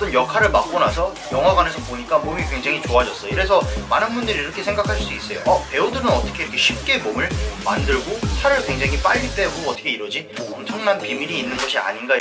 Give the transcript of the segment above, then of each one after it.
어떤 역할을 맡고 나서 영화관에서 보니까 몸이 굉장히 좋아졌어. 이래서 많은 분들이 이렇게 생각하실 수 있어요. 배우들은 어떻게 이렇게 쉽게 몸을 만들고 살을 굉장히 빨리 빼고 어떻게 이러지? 엄청난 비밀이 있는 것이 아닌가.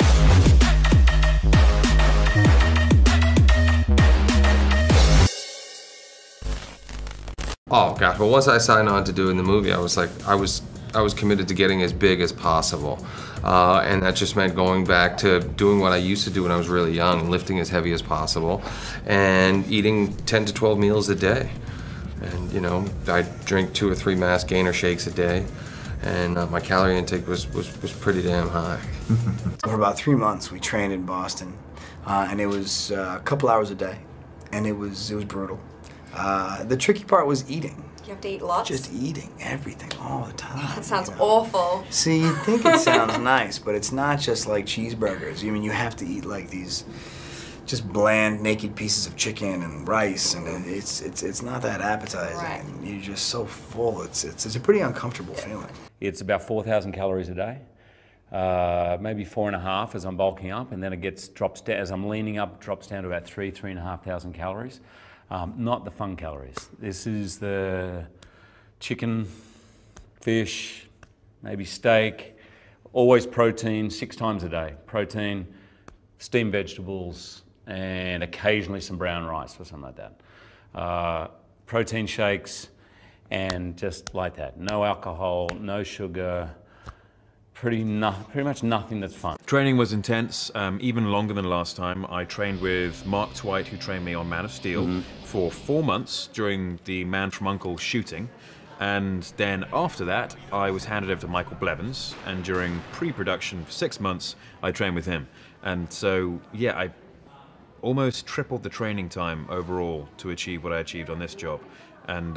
Oh gosh, well once I signed on to doing the movie, I was committed to getting as big as possible. And that just meant going back to doing what I used to do when I was really young, lifting as heavy as possible, and eating 10 to 12 meals a day. And you know, I drink 2 or 3 mass gainer shakes a day, and my calorie intake was pretty damn high. For about 3 months, we trained in Boston, and it was a couple hours a day, and it was brutal. The tricky part was eating. You have to eat lots? Just eating everything all the time. Oh, that sounds awful. See, you'd think it sounds nice, but it's not just like cheeseburgers. I mean, you have to eat like these just bland, naked pieces of chicken and rice, and it's not that appetizing. Right. And you're just so full. It's a pretty uncomfortable feeling. It's about 4,000 calories a day. Maybe 4.5 as I'm bulking up, and then it drops down as I'm leaning up. It drops down to about 3,500 calories. Not the fun calories. This is the chicken, fish, maybe steak, always protein 6 times a day. Protein, steamed vegetables, and occasionally some brown rice or something like that. Protein shakes, and just like that. No alcohol, no sugar, pretty much nothing that's fun. Training was intense, even longer than last time. I trained with Mark Twight, who trained me on Man of Steel, for 4 months during the Man from U.N.C.L.E. shooting. And then after that, I was handed over to Michael Blevins, and during pre-production for 6 months, I trained with him. And so, yeah, I almost tripled the training time overall to achieve what I achieved on this job. And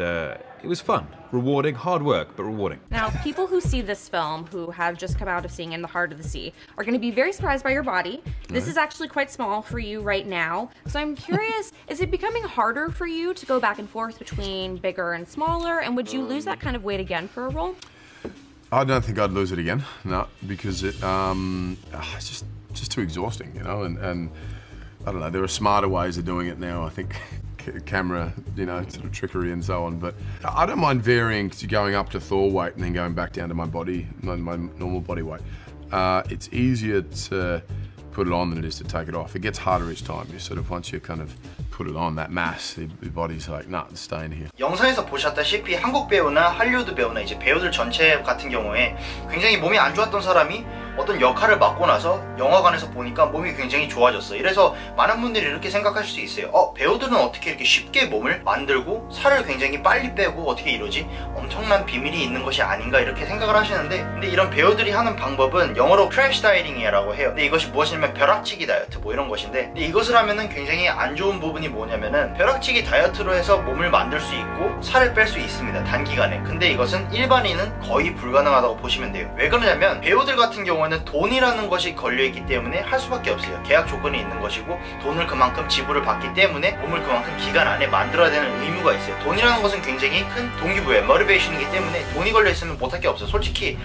it was fun, rewarding, hard work, but rewarding. Now, people who see this film, who have just come out of seeing In the Heart of the Sea, are going to be very surprised by your body. This is actually quite small for you right now. So I'm curious, is it becoming harder for you to go back and forth between bigger and smaller? And would you lose that kind of weight again for a role? I don't think I'd lose it again, no, because it's just too exhausting, you know, and I don't know, there are smarter ways of doing it now, I think. Camera, you know, sort of trickery and so on, but I don't mind varying to going up to Thor weight and then going back down to my normal body weight. It's easier to put it on than it is to take it off. It gets harder each time. You sort of, once you kind of put it on, that mass, your body's like, nah, it's staying here. 영상에서 보셨다시피 한국 배우나 할리우드 배우나 이제 배우들 전체 같은 경우에 굉장히 몸이 안 좋았던 사람이 어떤 역할을 맡고 나서 영화관에서 보니까 몸이 굉장히 좋아졌어. 이래서 많은 분들이 이렇게 생각하실 수 있어요. 배우들은 어떻게 이렇게 쉽게 몸을 만들고 살을 굉장히 빨리 빼고 어떻게 이러지? 엄청난 비밀이 있는 것이 아닌가 이렇게 생각을 하시는데, 근데 이런 배우들이 하는 방법은 영어로 크래쉬 다이어팅이라고 해요. 근데 이것이 무엇이냐면 벼락치기 다이어트 뭐 이런 것인데, 근데 이것을 하면은 굉장히 안 좋은 부분이 뭐냐면은 벼락치기 다이어트로 해서 몸을 만들 수 있고 살을 뺄 수 있습니다, 단기간에. 근데 이것은 일반인은 거의 불가능하다고 보시면 돼요. 왜 그러냐면 배우들 같은 경우는 돈이라는 것이 걸려있기 때문에 할 수밖에 없어요. 계약 조건이 있는 것이고 돈을 그만큼 지불을 받기 때문에 몸을 그만큼 기간 안에 만들어야 되는 의무가 있어요. 돈이라는 것은 굉장히 큰 동기부여, 모티베이션이기 때문에 돈이 걸려있으면 못할 게 없어요. 솔직히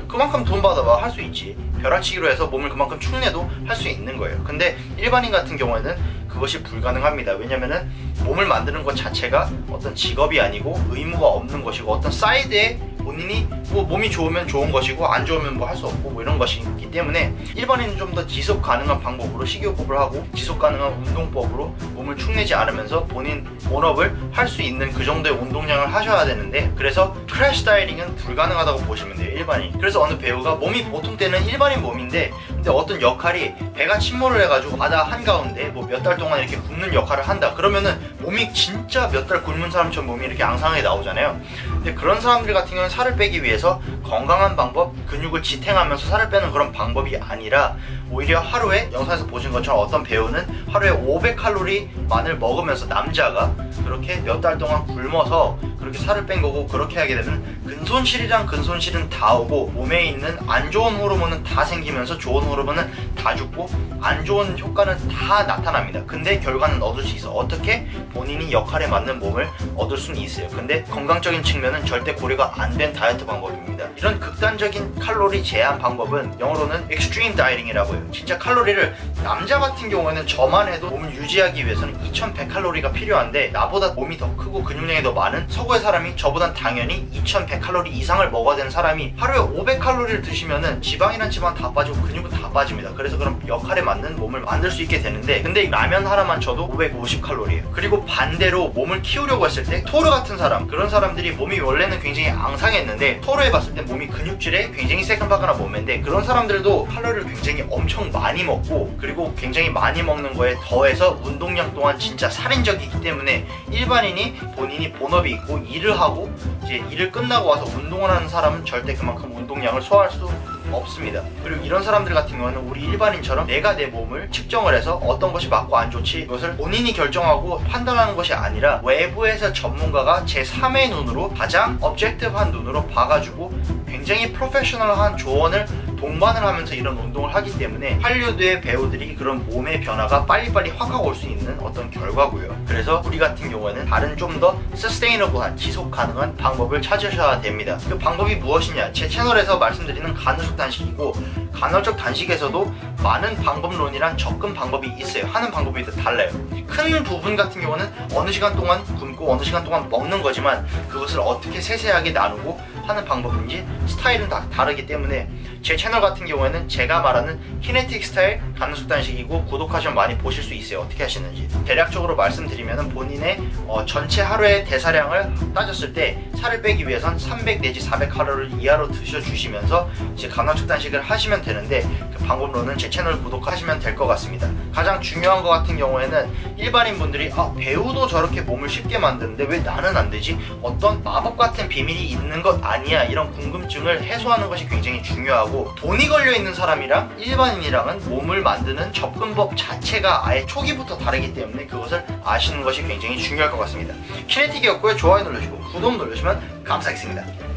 그만큼 돈 받아봐 할 수 있지. 벼락치기로 해서 몸을 그만큼 축내도 할 수 있는 거예요. 근데 일반인 같은 경우에는 그것이 불가능합니다. 왜냐면은 몸을 만드는 것 자체가 어떤 직업이 아니고 의무가 없는 것이고, 어떤 사이드에 본인이 뭐 몸이 좋으면 좋은 것이고 안 좋으면 뭐 할 수 없고 뭐 이런 것이기 때문에 일반인은 좀 더 지속 가능한 방법으로 식이요법을 하고 지속 가능한 운동법으로 몸을 축내지 않으면서 본인 본업을 할 수 있는 그 정도의 운동량을 하셔야 되는데, 그래서 크래쉬 다이어팅은 불가능하다고 보시면 돼요, 일반인. 그래서 어느 배우가 몸이 보통 때는 일반인 몸인데, 근데 어떤 역할이 배가 침몰을 해가지고 바다 한가운데 뭐 몇 달 동안 이렇게 굶는 역할을 한다 그러면은 몸이 진짜 몇 달 굶은 사람처럼 몸이 이렇게 앙상하게 나오잖아요. 근데 그런 사람들 같은 경우는 살을 빼기 위해서 건강한 방법, 근육을 지탱하면서 살을 빼는 그런 방법이 아니라 오히려 하루에, 영상에서 보신 것처럼 어떤 배우는 하루에 500칼로리만을 먹으면서, 남자가 그렇게 몇 달 동안 굶어서 그렇게 살을 뺀 거고, 그렇게 하게 되면 근손실이랑 근손실은 다 오고 몸에 있는 안 좋은 호르몬은 다 생기면서 좋은 호르몬은 다 죽고 안 좋은 효과는 다 나타납니다. 근데 결과는 얻을 수 있어. 어떻게? 본인이 역할에 맞는 몸을 얻을 수는 있어요. 근데 건강적인 측면은 절대 고려가 안 된 다이어트 방법입니다. 이런 극단적인 칼로리 제한 방법은 영어로는 extreme dieting이라고 해요. 진짜 칼로리를, 남자 같은 경우에는 저만 해도 몸을 유지하기 위해서는 2100칼로리가 필요한데, 나보다 몸이 더 크고 근육량이 더 많은 서구의 사람이 저보단 당연히 2100칼로리 이상을 먹어야 되는 사람이 하루에 500칼로리를 드시면은 지방이란 지방 다 빠지고 근육은 다 빠집니다. 그래서 그럼 역할에 맞는 몸을 만들 수 있게 되는데, 근데 라면 하나만 쳐도 550칼로리예요. 그리고 반대로 몸을 키우려고 했을 때 토르 같은 사람, 그런 사람들이 몸이 원래는 굉장히 앙상했는데 토르에 봤을 때 몸이 근육질에 굉장히 새끈바끈한 몸인데, 그런 사람들도 칼로리를 굉장히 엄청 많이 먹고, 그리고 굉장히 많이 먹는 거에 더해서 운동량 또한 진짜 살인적이기 때문에 일반인이 본인이 본업이 있고 일을 하고 이제 일을 끝나고 와서 운동을 하는 사람은 절대 그만큼 운동량을 소화할 수 없습니다. 그리고 이런 사람들 같은 경우는 우리 일반인처럼 내가 내 몸을 측정을 해서 어떤 것이 맞고 안 좋지, 이것을 본인이 결정하고 판단하는 것이 아니라 외부에서 전문가가 제3의 눈으로, 가장 objective한 눈으로 봐가지고 굉장히 프로페셔널한 조언을 동반을 하면서 이런 운동을 하기 때문에 할리우드의 배우들이 그런 몸의 변화가 빨리빨리 확 하고 올 수 있는 어떤 결과고요. 그래서 우리 같은 경우에는 다른 좀 더 sustainable한, 지속 가능한 방법을 찾으셔야 됩니다. 그 방법이 무엇이냐? 제 채널에서 말씀드리는 간헐적 단식이고, 간헐적 단식에서도 많은 방법론이란 접근 방법이 있어요. 하는 방법이 달라요. 큰 부분 같은 경우는 어느 시간 동안 굶고 어느 시간 동안 먹는 거지만, 그것을 어떻게 세세하게 나누고 하는 방법인지 스타일은 다 다르기 때문에 제 채널 같은 경우에는 제가 말하는 키네틱 스타일 간헐적 단식이고, 구독하시면 많이 보실 수 있어요. 어떻게 하시는지. 대략적으로 말씀드리면 본인의 전체 하루의 대사량을 따졌을 때 살을 빼기 위해선 300 내지 400칼로리 이하로 드셔주시면서 이제 간헐적 단식을 하시면 되는데, 그 방법론은 제 채널 구독하시면 될 것 같습니다. 가장 중요한 것 같은 경우에는 일반인 분들이 배우도 저렇게 몸을 쉽게 만드는데 왜 나는 안 되지? 어떤 마법 같은 비밀이 있는 것 아니야? 이런 궁금증을 해소하는 것이 굉장히 중요하고, 돈이 걸려있는 사람이랑 일반인이랑은 몸을 만드는 접근법 자체가 아예 초기부터 다르기 때문에 그것을 아시는 것이 굉장히 중요할 것 같습니다. 키네틱이었고요. 좋아요 눌러주시고 구독 눌러주시면 감사하겠습니다.